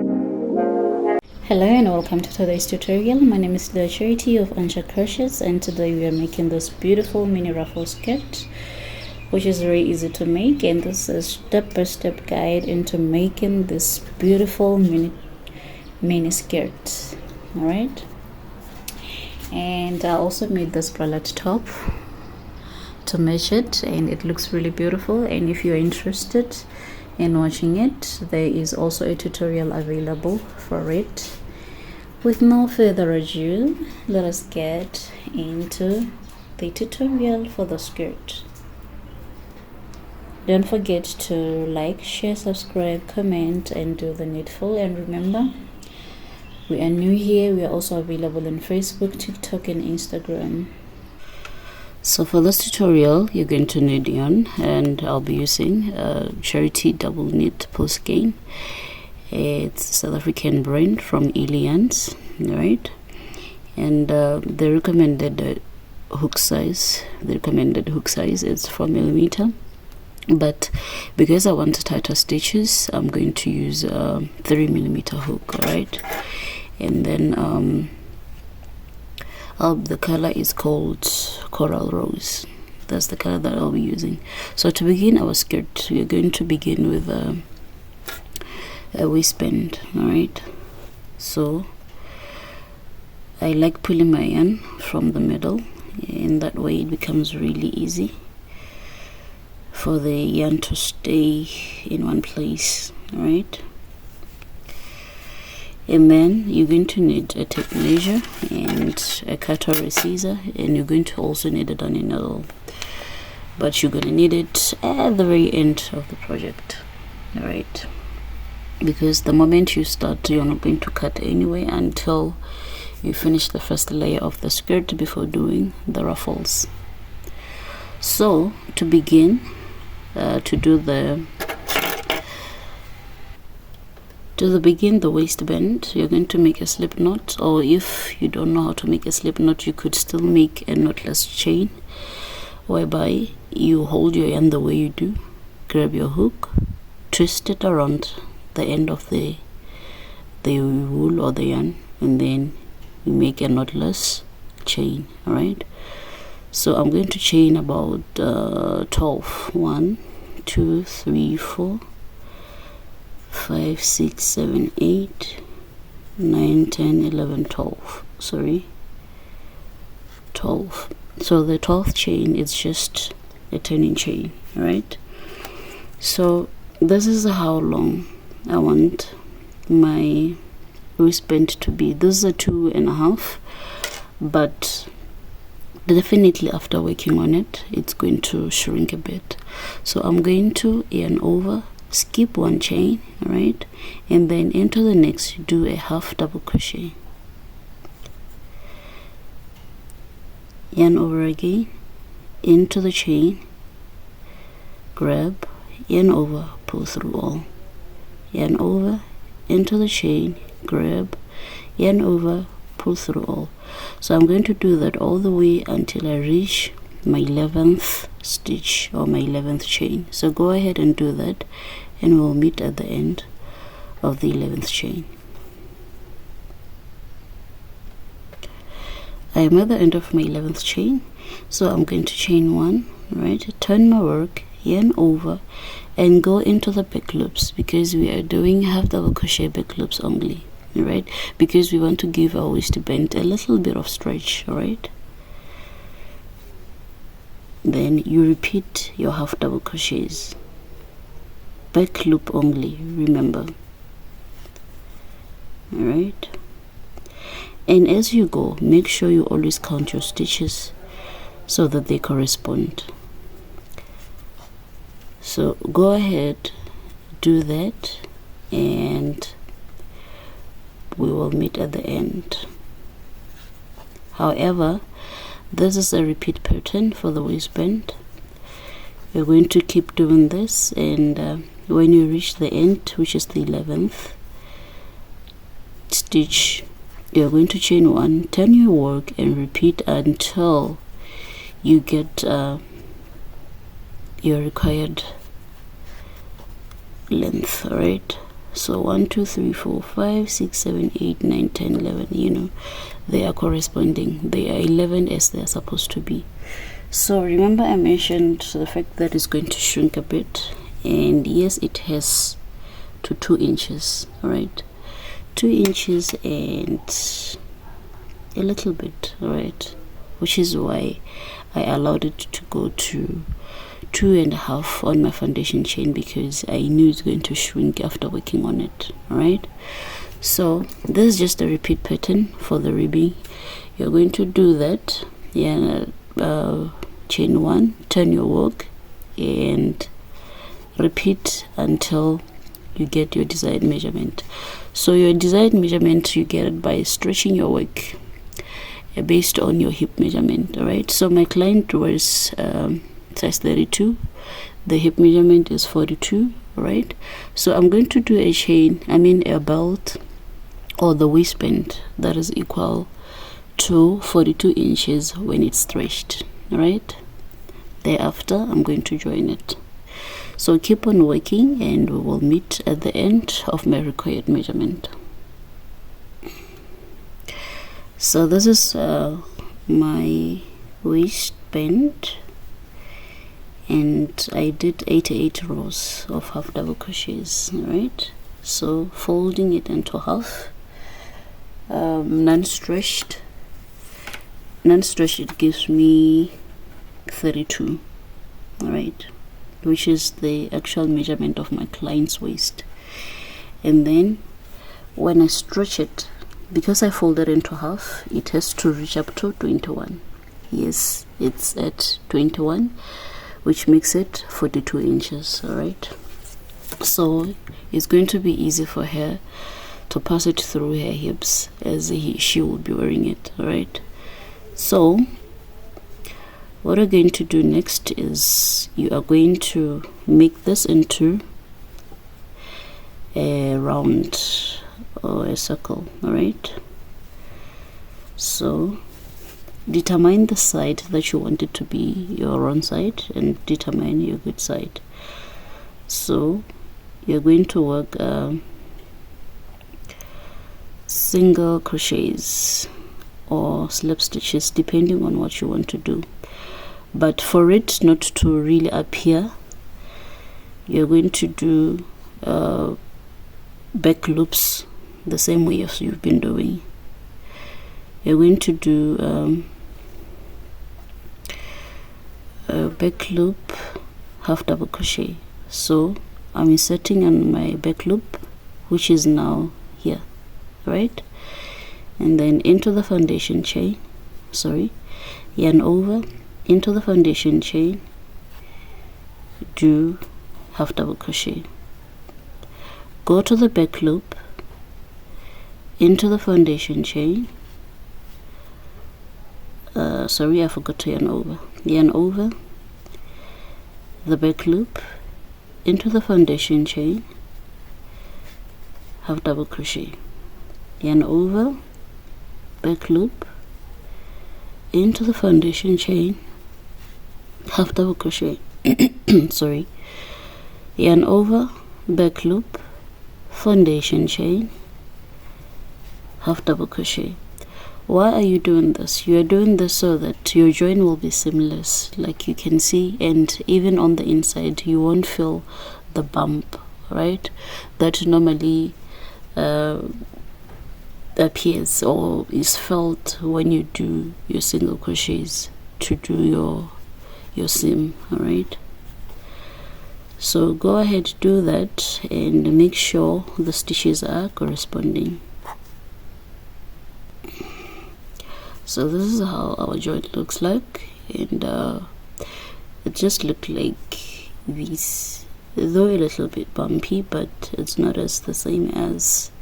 Hello and welcome to today's tutorial. My name is the Charity of Ansha Crochets, and today we are making this beautiful mini ruffle skirt, which is very easy to make, and this is a step-by-step guide into making this beautiful mini skirt. All right, and I also made this bralette top to match it, and it looks really beautiful. And if you're interested in watching it, there is also a tutorial available for it. With no further ado, let us get into the tutorial for the skirt. Don't forget to like, share, subscribe, comment, and do the needful. And remember, we are new here. We are also available on Facebook, TikTok, and Instagram. So for this tutorial, you're going to need yarn, and I'll be using Charity double knit post gain. It's South African brand from Elians, right? And the recommended hook size is 4 millimeter, but because I want tighter stitches, I'm going to use a 3 millimeter hook. All right, and then the color is called Coral Rose. That's the color that I'll be using. So to begin our skirt, we're going to begin with a waistband. All right, so I like pulling my yarn from the middle, in that way it becomes really easy for the yarn to stay in one place. All right, and then you're going to need a tape measure and a cutter or a scissor, and you're going to also need a darning needle, but you're going to need it at the very end of the project. All right, because the moment you start, you're not going to cut anyway until you finish the first layer of the skirt before doing the ruffles. So to begin, begin the waistband, you're going to make a slip knot, or if you don't know how to make a slip knot, you could still make a knotless chain, whereby you hold your yarn the way you do, grab your hook, twist it around the end of the wool or the yarn, and then you make a knotless chain. All right, so I'm going to chain about 12. 1 2 3 4 5 6 7 8 9 10 11 12. Sorry, 12. So the 12th chain is just a turning chain. All right, so this is how long I want my waistband to be. This is a 2.5, but definitely after working on it, it's going to shrink a bit. So I'm going to yarn over, skip one chain, right, and then into the next do a half double crochet, yarn over again, into the chain, grab, yarn over, pull through all, yarn over, into the chain, grab, yarn over, pull through all. So I'm going to do that all the way until I reach my 11th stitch or my 11th chain. So go ahead and do that, and we'll meet at the end of the 11th chain. I am at the end of my 11th chain, so I'm going to chain one, right, turn my work, yarn over, and go into the back loops, because we are doing half double crochet back loops only, right, because we want to give our waistband a little bit of stretch. All right, then you repeat your half double crochets, back loop only, remember. All right, and as you go, make sure you always count your stitches so that they correspond. So go ahead, do that, and we will meet at the end. However, this is a repeat pattern for the waistband. We're going to keep doing this, and when you reach the end, which is the 11th stitch, you're going to chain one, turn your work, and repeat until you get your required length. All right, So 1 2 3 4 5 6 7 8 9 10 11, you know, they are corresponding, they are 11 as they are supposed to be. So remember I mentioned the fact that it's going to shrink a bit, and yes, it has to 2 inches. All right, 2 inches and a little bit. All right, which is why I allowed it to go to 2.5 on my foundation chain, because I knew it's going to shrink after working on it. All right, so this is just a repeat pattern for the ribbing. You're going to do that, yeah. Chain 1, turn your work and repeat until you get your desired measurement. So your desired measurement, you get it by stretching your work based on your hip measurement. All right, so my client was size 32, the hip measurement is 42. All right, so I'm going to do a chain, a belt or the waistband that is equal to 42 inches when it's stretched. All right, thereafter I'm going to join it. So keep on working and we will meet at the end of my required measurement. So this is my waistband, and I did 88 rows of half double crochets. All right, so folding it into half, non-stretched, it gives me 32. All right, which is the actual measurement of my client's waist. And then when I stretch it, because I folded into half, it has to reach up to 21. Yes, it's at 21, which makes it 42 inches. All right, so it's going to be easy for her to pass it through her hips as she will be wearing it. All right, so what we're going to do next is you are going to make this into a round or a circle. All right, so determine the side that you want it to be your wrong side and determine your good side. So you're going to work single crochets or slip stitches depending on what you want to do. But for it not to really appear, you're going to do back loops the same way as you've been doing. You're going to do a back loop, half double crochet. So I'm inserting on my back loop, which is now here, right? And then into the foundation chain, yarn over, into the foundation chain, do half double crochet, go to the back loop, into the foundation chain, I forgot to yarn over the back loop, into the foundation chain, half double crochet, yarn over, back loop, into the foundation chain, half double crochet, yarn over, back loop, foundation chain, half double crochet. Why are you doing this? You are doing this so that your join will be seamless, like you can see, and even on the inside you won't feel the bump, right, that normally appears or is felt when you do your single crochets to do your seam. All right, so go ahead, do that, and make sure the stitches are corresponding. So this is how our joint looks like, and it just looked like this, though a little bit bumpy, but it's not as the same as.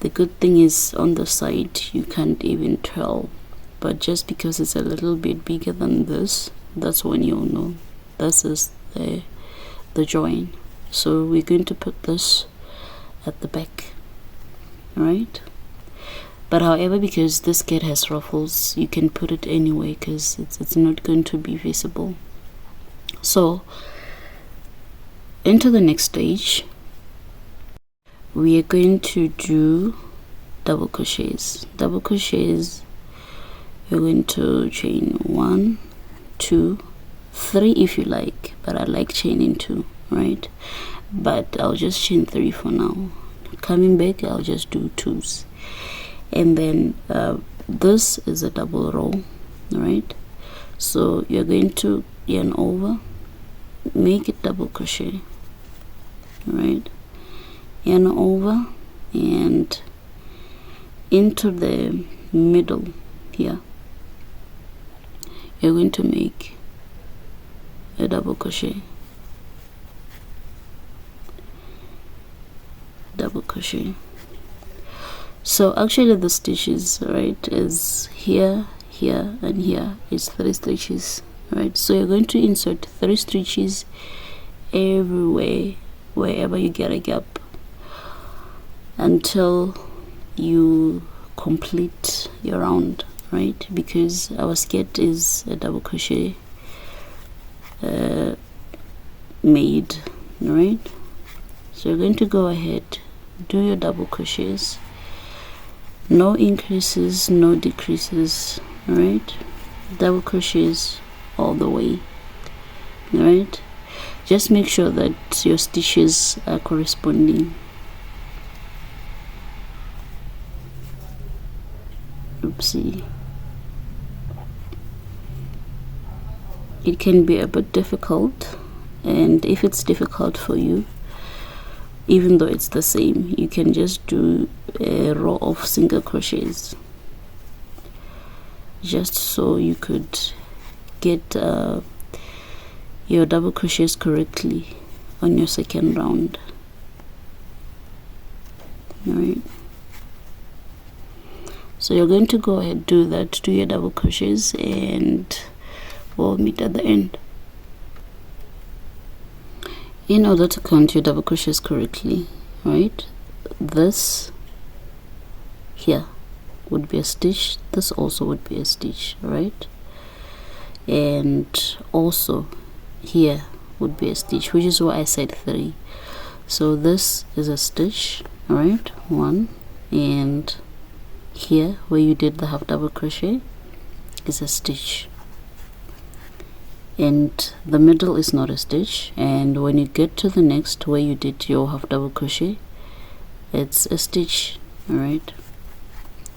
The good thing is on the side you can't even tell, but just because it's a little bit bigger than this, that's when you'll know this is the join. So we're going to put this at the back, right? But however, because this kit has ruffles, you can put it anyway because it's not going to be visible. So into the next stage, we are going to do double crochets. You're going to chain 1, 2, 3 if you like, but I like chaining 2, right? But I'll just chain 3 for now. Coming back, I'll just do 2s, and then this is a double row, right? So you're going to yarn over, make it double crochet, right? Yarn over and into the middle here, you're going to make a double crochet, so actually the stitches, right, is here, here and here is 3 stitches, right? So you're going to insert 3 stitches everywhere wherever you get a gap until you complete your round, right? Because our skirt is a double crochet made, right? So you're going to go ahead, do your double crochets, no increases, no decreases, right? Double crochets all the way, right? Just make sure that your stitches are corresponding. Oopsie. It can be a bit difficult, and if it's difficult for you, even though it's the same, you can just do a row of single crochets just so you could get your double crochets correctly on your second round. All right, so you're going to go ahead, do that, do your double crochets, and we'll meet at the end. In order to count your double crochets correctly, right, this here would be a stitch, this also would be a stitch, right, and also here would be a stitch, which is why I said 3. So this is a stitch, right, 1, and here where you did the half double crochet is a stitch, and the middle is not a stitch, and when you get to the next where you did your half double crochet, it's a stitch. All right,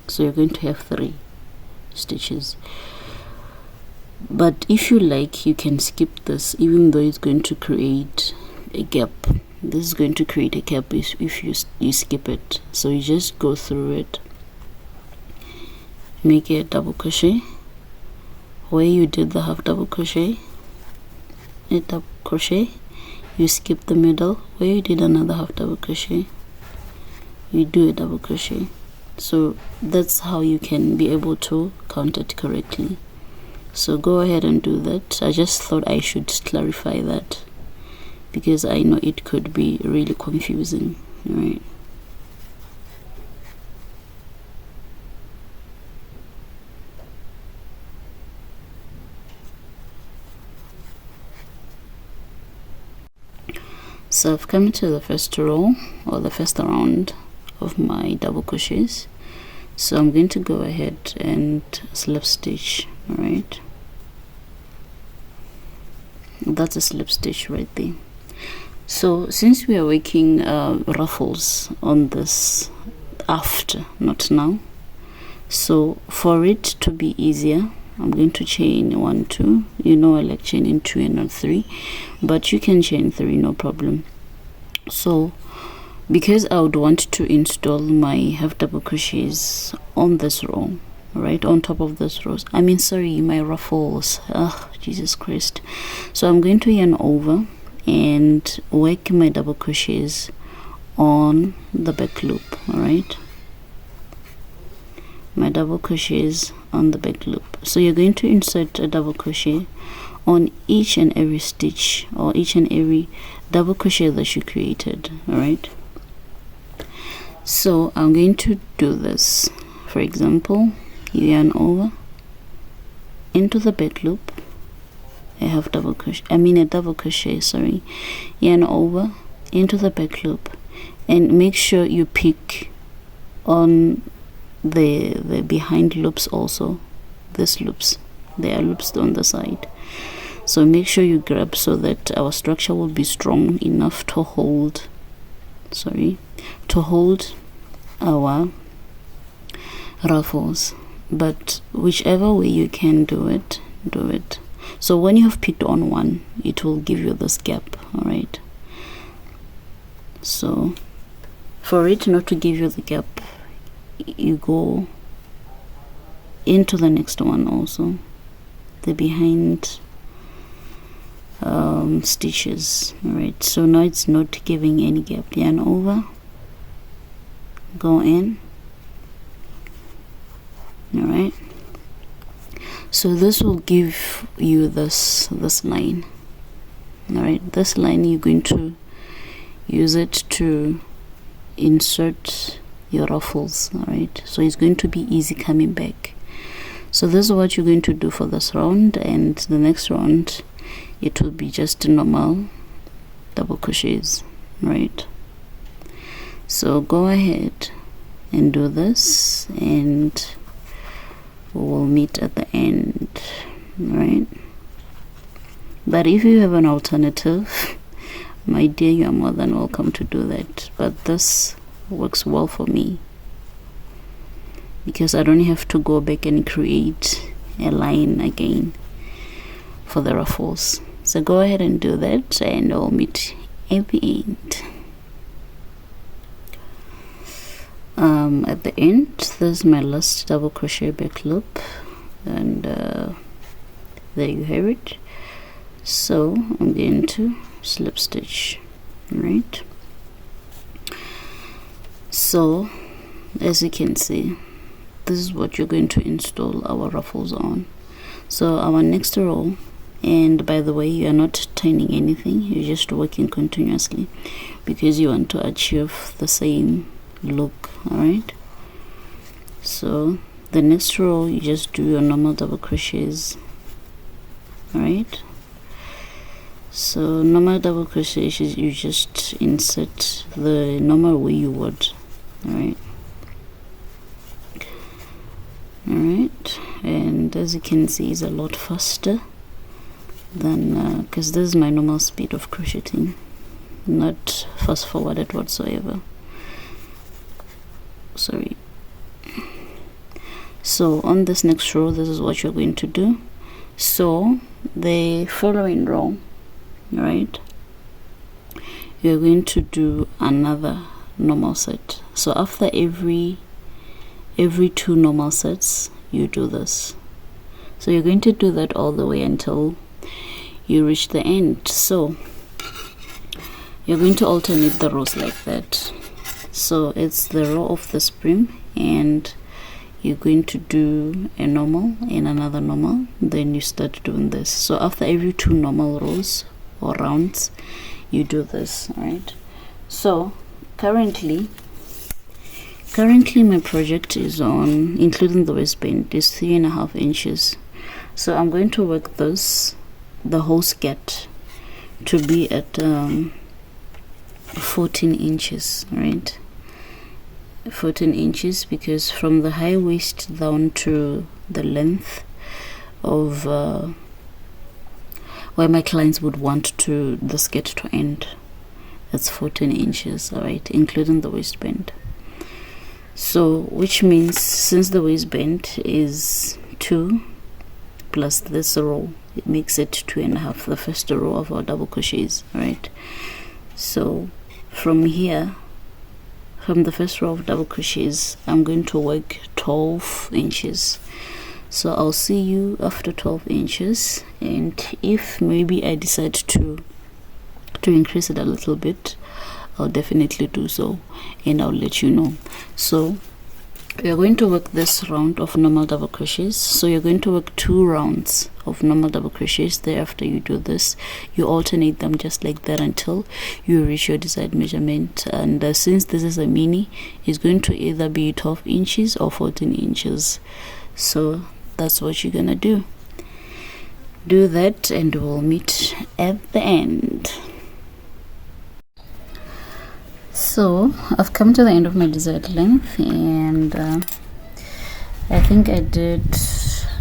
so you're going to have 3 stitches, but if you like, you can skip this, even though it's going to create a gap. This is going to create a gap if you skip it, so you just go through it, make a double crochet where you did the half double crochet, a double crochet, you skip the middle where you did another half double crochet, you do a double crochet. So that's how you can be able to count it correctly. So go ahead and do that. I just thought I should clarify that because I know it could be really confusing. All right, so I've come to the first row or the first round of my double crochets, so I'm going to go ahead and slip stitch. All right, that's a slip stitch right there. So since we are working ruffles on this after, not now, so for it to be easier, I'm going to chain 1, 2. You know I like chaining 2 and not 3, but you can chain 3, no problem. So because I would want to install my half double crochets on this row, right on top of this row, I mean sorry, my ruffles, Jesus Christ. So I'm going to yarn over and work my double crochets on the back loop. All right, my double crochets on the back loop. So you're going to insert a double crochet on each and every stitch or each and every double crochet that you created. All right, so I'm going to do this. For example, you yarn over into the back loop, a double crochet, sorry, yarn over into the back loop, and make sure you pick on the behind loops also. These loops, they are loops on the side, so make sure you grab so that our structure will be strong enough to hold our ruffles. But whichever way you can do it, do it. So when you have picked on one, it will give you this gap. All right, so for it not to give you the gap, you go into the next one also, the behind stitches. All right, so now it's not giving any gap. Yarn over, go in. All right, so this will give you this line. All right, this line you're going to use it to insert your ruffles. All right, so it's going to be easy coming back. So this is what you're going to do for this round, and the next round it will be just normal double crochets. Right, so go ahead and do this, and we'll meet at the end. Right, but if you have an alternative, my dear, you are more than welcome to do that, but this works well for me because I don't have to go back and create a line again for the ruffles. So go ahead and do that, and I'll meet at the end. At the end, this is my last double crochet back loop, and there you have it. So I'm going to slip stitch. Right, so as you can see, this is what you're going to install our ruffles on. So our next row, and by the way, you are not turning anything, you're just working continuously because you want to achieve the same look. All right, so the next row you just do your normal double crochets. All right, so normal double crochets, you just insert the normal way you would. All right, and as you can see, it's a lot faster than because this is my normal speed of crocheting, not fast forwarded whatsoever. Sorry. So on this next row, this is what you're going to do. So the following row, right, you're going to do another normal set. So after every 2 normal sets, you do this. So you're going to do that all the way until you reach the end. So you're going to alternate the rows like that. So it's the row of the spring, and you're going to do a normal and another normal, then you start doing this. So after every 2 normal rows or rounds, you do this. All right, so currently my project is on, including the waistband, is 3.5 inches. So I'm going to work this, the whole skirt, to be at 14 inches. Right, 14 inches, because from the high waist down to the length of where my clients would want to the skirt to end, that's 14 inches. All right, including the waistband. So which means since the waistband is 2 plus this row, it makes it 2.5, the first row of our double crochets. Right, so from here, from the first row of double crochets, I'm going to work 12 inches. So I'll see you after 12 inches, and if maybe I decide to increase it a little bit, I'll definitely do so, and I'll let you know. So we are going to work this round of normal double crochets. So you're going to work 2 rounds of normal double crochets. Thereafter you do this, you alternate them just like that until you reach your desired measurement. And since this is a mini, it's going to either be 12 inches or 14 inches. So that's what you're gonna do that, and we'll meet at the end. So So I've come to the end of my desired length, and I think I did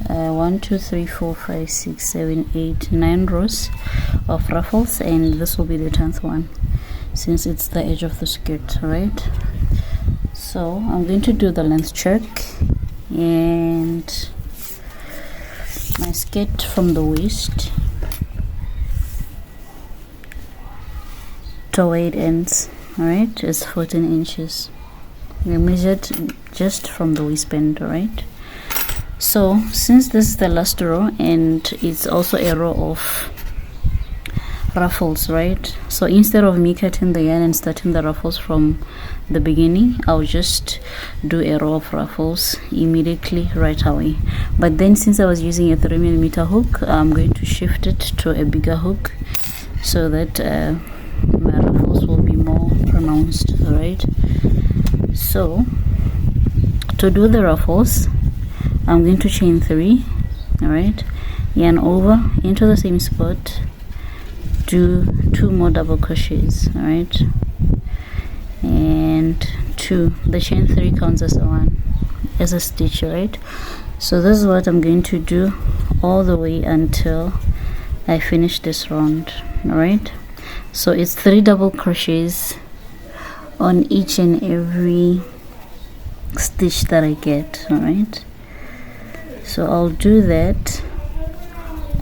1 2 3 4 5 6 7 8 9 rows of ruffles, and this will be the 10th one since it's the edge of the skirt, right? So I'm going to do the length check, and my skirt from the waist to where it ends, alright, is 14 inches. We measured just from the waistband, alright? So since this is the last row and it's also a row of ruffles, right? So instead of me cutting the yarn and starting the ruffles from the beginning, I'll just do a row of ruffles immediately right away. But then since I was using a 3mm hook, I'm going to shift it to a bigger hook so that my ruffles will be more pronounced, right? So to do the ruffles, I'm going to chain 3, alright, yarn over into the same spot, do 2 more double crochets, alright, and 2. The chain 3 counts as a stitch, right? So this is what I'm going to do all the way until I finish this round, alright? So it's 3 double crochets on each and every stitch that I get, alright? So I'll do that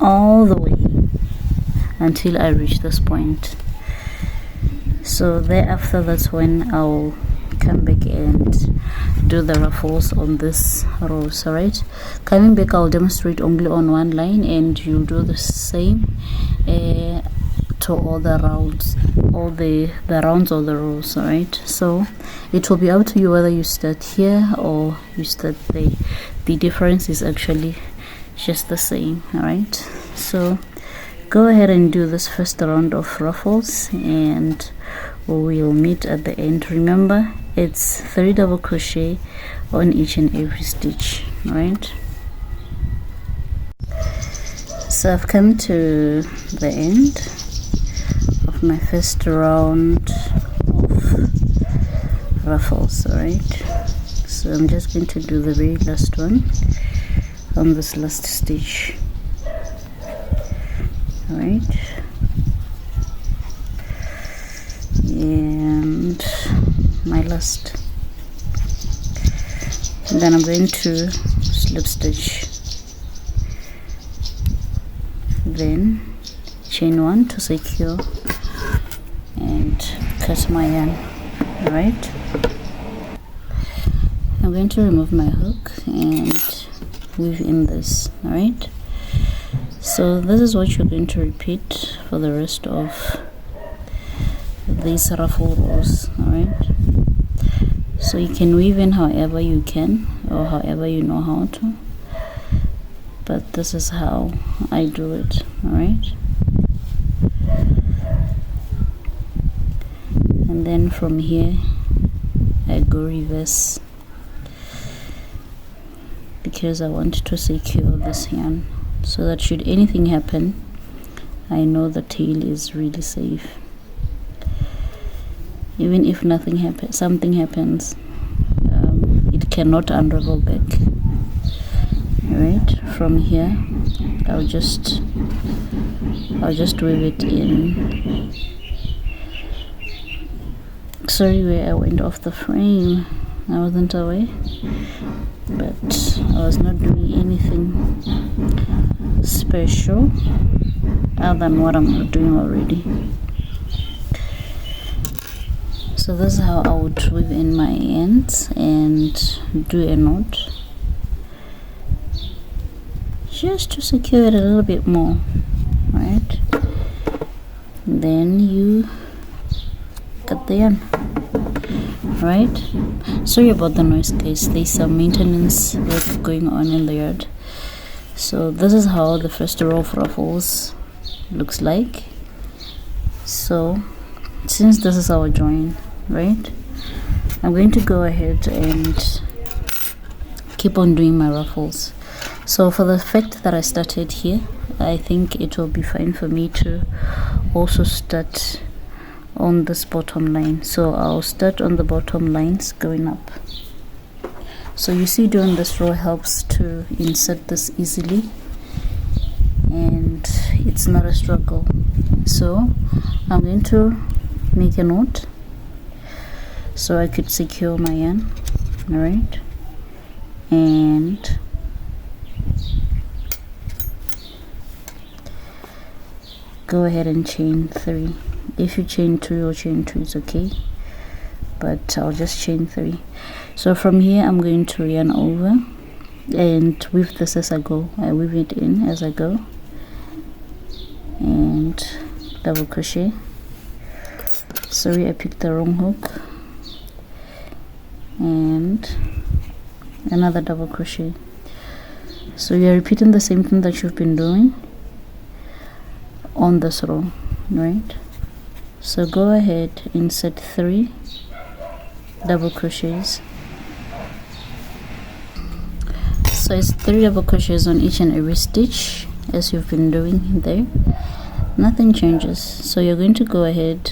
all the way until I reach this point. So thereafter, that's when I'll come back and do the ruffles on this rows, alright? Coming back, I'll demonstrate only on one line, and you'll do the same to all the rounds, all the rounds of the rows, alright? So it will be up to you whether you start here or you start there. The difference is actually just the same, alright? So go ahead and do this first round of ruffles, and we'll meet at the end. Remember, it's 3 double crochet on each and every stitch, right? So I've come to the end of my first round of ruffles, alright? So I'm just going to do the very last one on this last stitch, alright, and my last, and then I'm going to slip stitch, then chain 1 to secure and cut my yarn, alright. I'm going to remove my hook and weave in this, alright? So this is what you're going to repeat for the rest of these ruffle rows, alright? So you can weave in however you can or however you know how to, but this is how I do it, alright? And then from here I go reverse because I want to secure this yarn so that should anything happen, I know the tail is really safe. Even if nothing happens, something happens, it cannot unravel back. Alright, from here I'll just weave it in. Sorry where I went off the frame, I wasn't away, but I was not doing anything special other than what I'm doing already. So this is how I would weave in my ends and do a knot just to secure it a little bit more, right? Then you cut the yarn, right? Sorry about the noise, guys, there's some maintenance work going on in the yard. So this is how the first row of ruffles looks like. So since this is our join, right, I'm going to go ahead and keep on doing my ruffles. So for the fact that I started here, I think it will be fine for me to also start on this bottom line. So I'll start on the bottom lines going up. So you see, doing this row helps to insert this easily and it's not a struggle. So I'm going to make a knot so I could secure my yarn. All right, and go ahead and chain 3. If you chain 2 or chain 2, it's okay, but I'll just chain 3. So from here I'm going to yarn over and weave this as I go. I weave it in as I go and double crochet. Sorry, I picked the wrong hook, and another double crochet. So you're repeating the same thing that you've been doing on this row, right? So go ahead, insert 3 double crochets. So it's 3 double crochets on each and every stitch as you've been doing there. Nothing changes. So you're going to go ahead,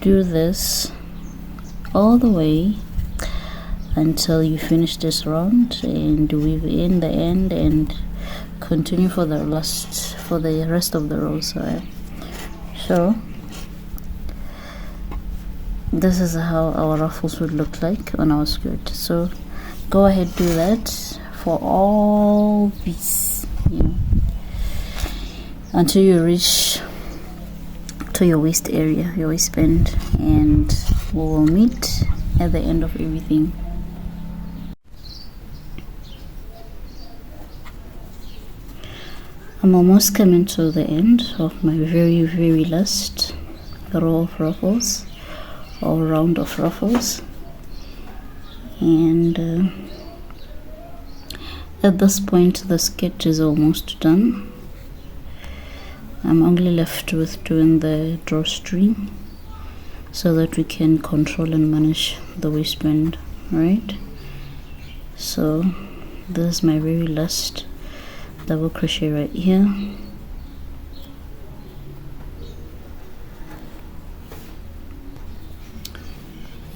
do this all the way until you finish this round and weave in the end and continue for the rest of the rows. So this is how our ruffles would look like on our skirt. So go ahead, do that for all these, until you reach to your waist area, your waistband, and we will meet at the end of everything. I'm almost coming to the end of my very last row of ruffles or round of ruffles, and at this point the sketch is almost done. I'm only left with doing the drawstring so that we can control and manage the waistband, right? So this is my very last double crochet right here,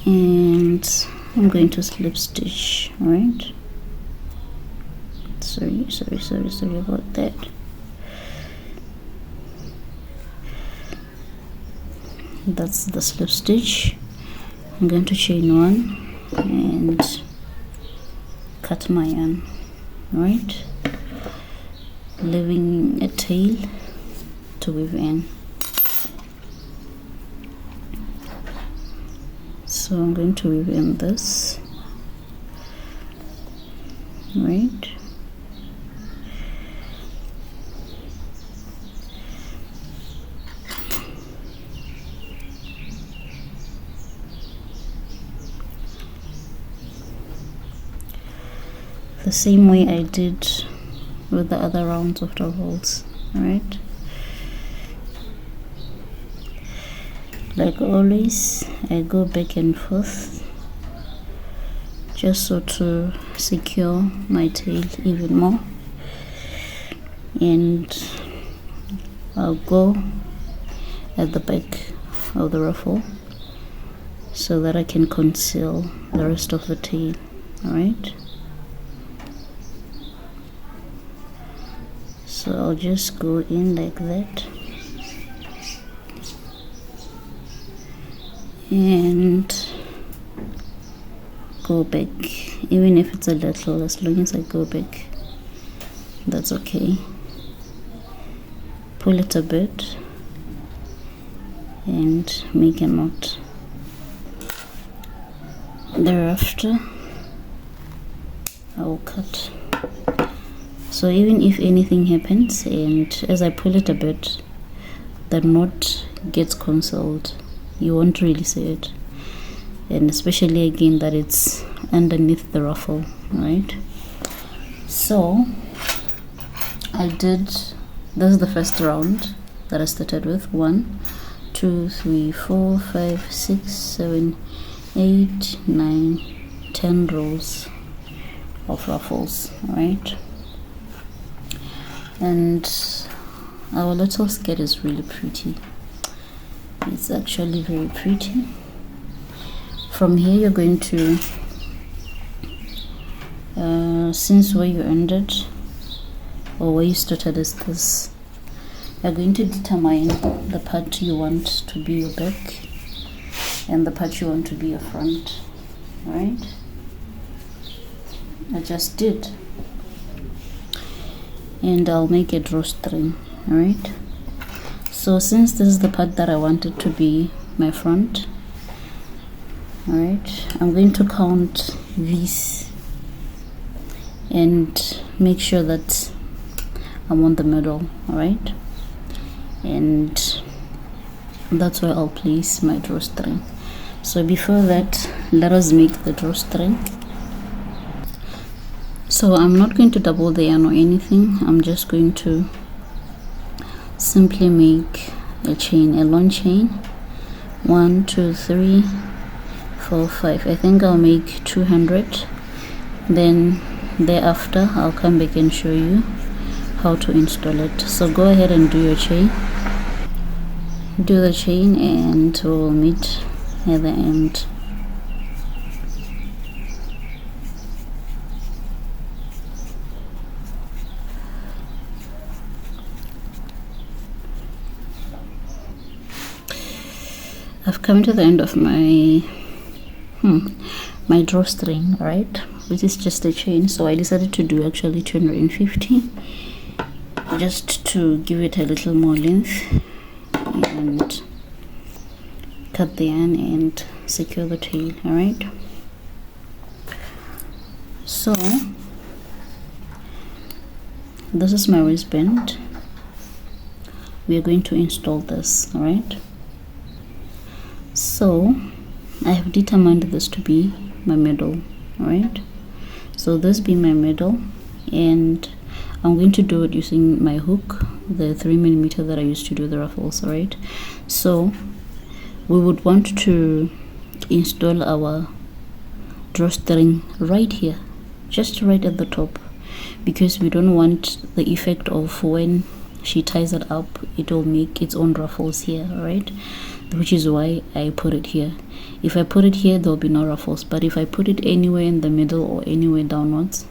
and I'm going to slip stitch, right? Sorry about that. That's the slip stitch. I'm going to chain 1 and cut my yarn, right, leaving a tail to weave in. So I'm going to weave in this, right, the same way I did with the other rounds of ruffles, right? Like always, I go back and forth just so to secure my tail even more, and I'll go at the back of the ruffle so that I can conceal the rest of the tail, alright? So I'll just go in like that and go back, even if it's a little, as long as I go back, that's okay. Pull it a bit and make a knot. Thereafter I will cut. So even if anything happens and as I pull it a bit, the knot gets concealed, you won't really see it, and especially again that it's underneath the ruffle, right? So this is the first round that I started with. 1 2 3 4 5 6 7 8 9 10 rows of ruffles, right? And our little skirt is really pretty. It's actually very pretty. From here you're going to since where you ended or where you started is this, you're going to determine the part you want to be your back and the part you want to be your front. Right, I just did, and I'll make a drawstring. Alright, so since this is the part that I wanted to be my front, alright, I'm going to count these and make sure that I'm on the middle. Alright, and that's where I'll place my drawstring. So before that, let us make the drawstring. So I'm not going to double the yarn or anything. I'm just going to simply make a chain, a long chain. 1 2 3 4 5. I think I'll make 200. Then thereafter I'll come back and show you how to install it. So go ahead and do your chain, do the chain, and we'll meet at the end. I've come to the end of my my drawstring, right, which is just a chain. So I decided to do actually 250 just to give it a little more length, and cut the yarn and secure the tail. All right, so this is my waistband. We are going to install this. All right, so I have determined this to be my middle. All right, so this be my middle, and I'm going to do it using my hook, the 3mm that I used to do the ruffles. All right, so we would want to install our drawstring right here, just right at the top, because we don't want the effect of when she ties it up, it will make its own ruffles here. All right, which is why I put it here. If I put it here, there'll be no ruffles, but if I put it anywhere in the middle or anywhere downwards,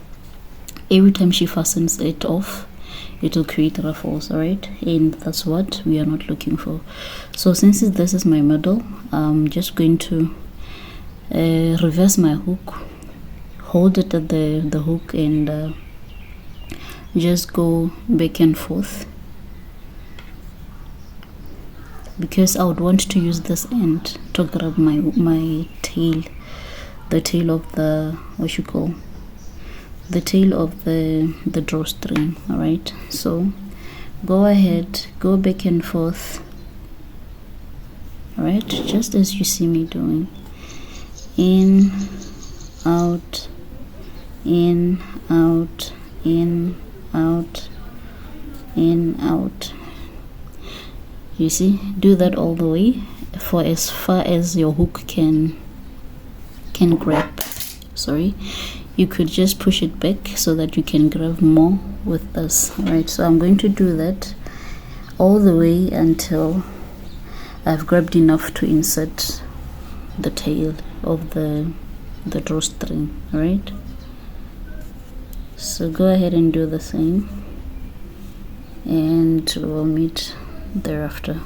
every time she fastens it off, it will create ruffles. All right, and that's what we are not looking for. So since this is my middle, I'm just going to reverse my hook, hold it at the hook, and just go back and forth, because I would want to use this end to grab my tail, the tail of the, what you call, the tail of the drawstring. All right, so go ahead, go back and forth. All right, just as you see me doing, in, out, in, out, in, out, in, out. You see, do that all the way for as far as your hook can grab. Sorry, you could just push it back so that you can grab more with this. All right, so I'm going to do that all the way until I've grabbed enough to insert the tail of the drawstring. All right, so go ahead and do the same, and we'll meet thereafter.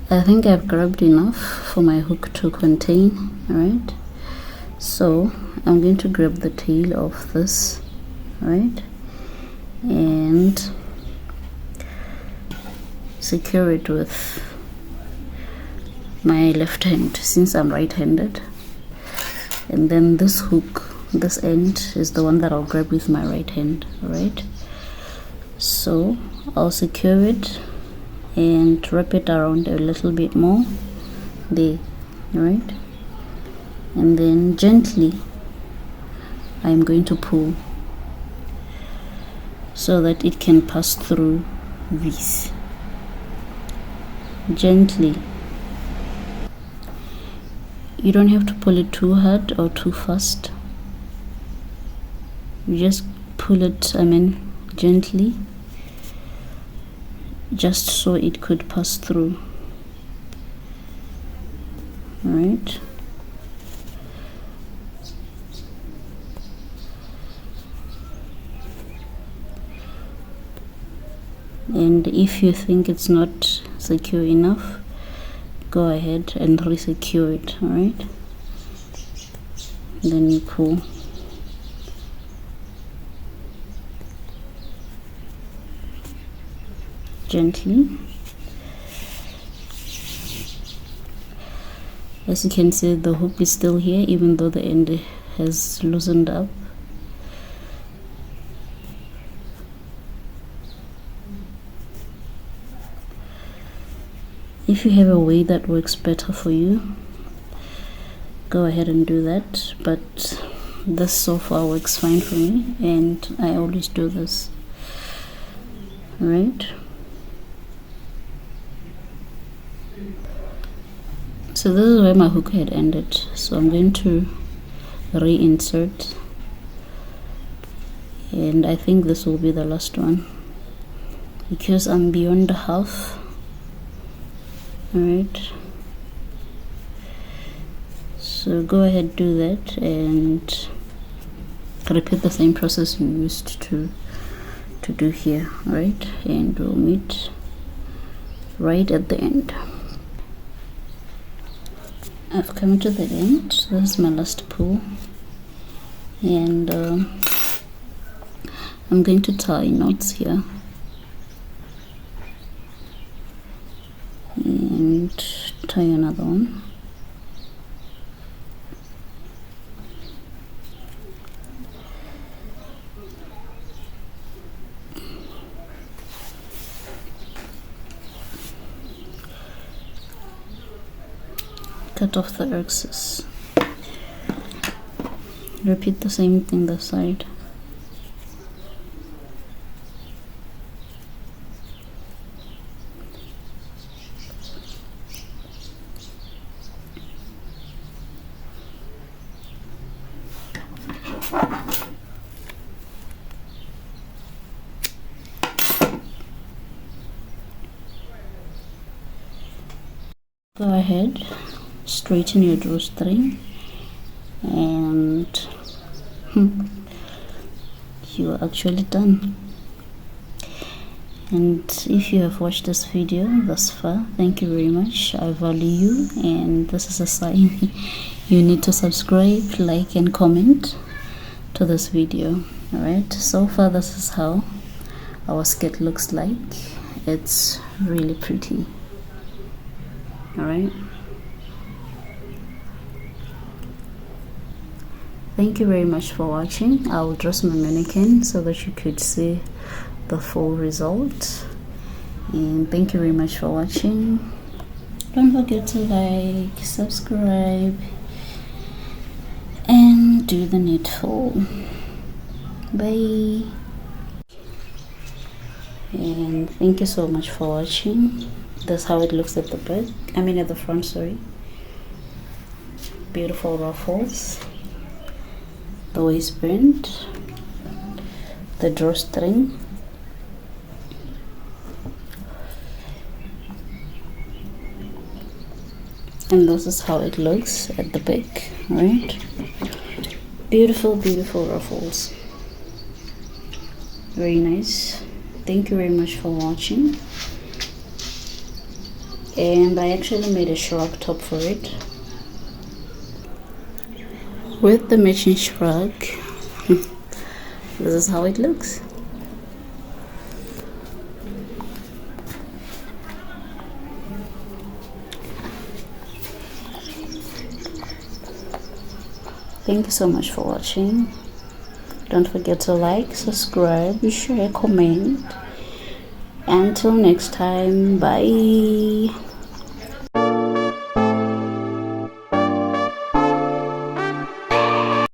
I think I've grabbed enough for my hook to contain. All right, so I'm going to grab the tail of this, right, and secure it with my left hand since I'm right-handed, and then this hook, this end, is the one that I'll grab with my right hand. All right, so I'll secure it and wrap it around a little bit more there. All right, and then gently I'm going to pull so that it can pass through this gently. You don't have to pull it too hard or too fast. You just pull it, gently, just so it could pass through. All right. And if you think it's not secure enough, go ahead and re-secure it. All right, then you pull. Gently. As you can see, the hook is still here even though the end has loosened up. If you have a way that works better for you, go ahead and do that, but this so far works fine for me, and I always do this. All right, so this is where my hook had ended, so I'm going to reinsert, and I think this will be the last one because I'm beyond the half. All right, so go ahead, do that, and repeat the same process you used to do here. All right, and we'll meet right at the end. I've come to the end. This is my last pull, and I'm going to tie knots here and tie another one. Cut off the excess. Repeat the same thing this side. Go ahead, straighten your drawstring, and you are actually done. And if you have watched this video thus far, thank you very much. I value you, and this is a sign you need to subscribe, like, and comment to this video. All right, so far this is how our skirt looks like. It's really pretty. All right, thank you very much for watching. I will dress my mannequin so that you could see the full result, and thank you very much for watching. Don't forget to like, subscribe, and do the needful. Bye, and thank you so much for watching. That's how it looks at the back, at the front, sorry. Beautiful ruffles, the waistband, the drawstring, and this is how it looks at the back. Right, beautiful, beautiful ruffles, very nice. Thank you very much for watching. And I actually made a shrug top for it with the matching shrug. This is how it looks. Thank you so much for watching. Don't forget to like, subscribe, share, comment. Until next time, bye.